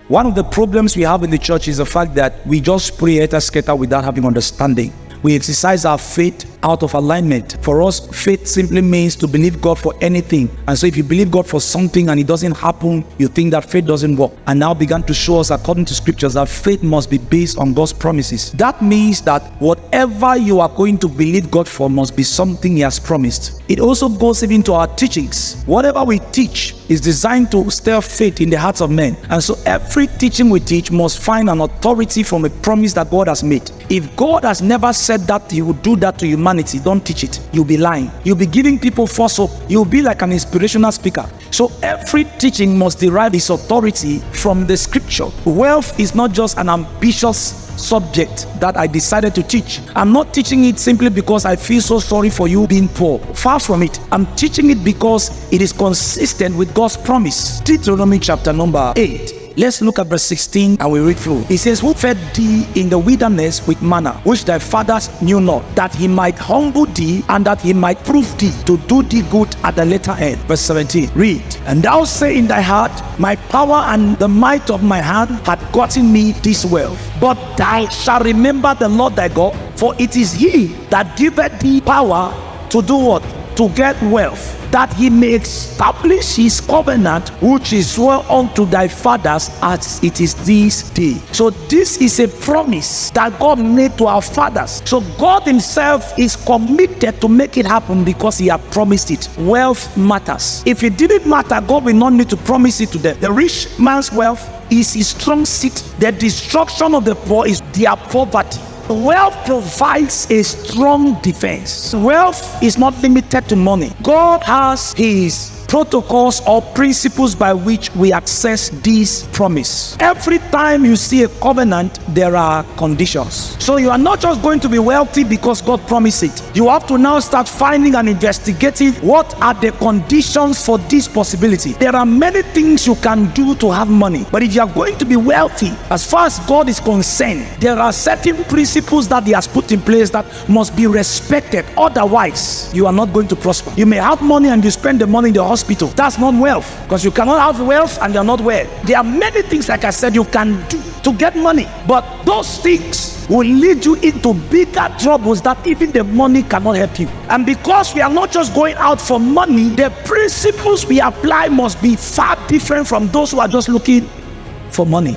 One of the problems we have in the church is the fact that we just pray et scatter without having understanding. We exercise our faith out of alignment. For us, faith simply means to believe God for anything. And so if you believe God for something and it doesn't happen, you think that faith doesn't work. And now began to show us, according to scriptures, that faith must be based on God's promises. That means that whatever you are going to believe God for must be something He has promised. It also goes even to our teachings. Whatever we teach is designed to stir faith in the hearts of men. And so every teaching we teach must find an authority from a promise that God has made. If God has never said that He would do that to humanity, don't teach it. You'll be lying. You'll be giving people false hope. You'll be like an inspirational speaker. So every teaching must derive its authority from the scripture. Wealth is not just an ambitious subject that I decided to teach. I'm not teaching it simply because I feel so sorry for you being poor. Far from it. I'm teaching it because it is consistent with God's promise. Deuteronomy chapter number 8. Let's look at verse 16 and we read through. It says, who fed thee in the wilderness with manna, which thy fathers knew not, that he might humble thee, and that he might prove thee to do thee good at the latter end. Verse 17, read. And thou say in thy heart, my power and the might of my hand had gotten me this wealth. But thou shalt remember the Lord thy God, for it is He that giveth thee power to do what? To get wealth, that He may establish His covenant, which is sworn unto thy fathers as it is this day. So this is a promise that God made to our fathers. So God Himself is committed to make it happen because He had promised it. Wealth matters. If it didn't matter, God will not need to promise it to them. The rich man's wealth is his strong seat. The destruction of the poor is their poverty. Wealth provides a strong defense. Wealth is not limited to money. God has His protocols or principles by which we access this promise. Every time you see a covenant, there are conditions. So you are not just going to be wealthy because God promised it. You have to now start finding and investigating what are the conditions for this possibility. There are many things you can do to have money, but if you are going to be wealthy, as far as God is concerned, there are certain principles that He has put in place that must be respected. Otherwise, you are not going to prosper. You may have money and you spend the money in the hospital. That's not wealth, because you cannot have wealth and you're not well. There are many things, like I said, you can do to get money, but those things will lead you into bigger troubles that even the money cannot help you. And because we are not just going out for money, the principles we apply must be far different from those who are just looking for money.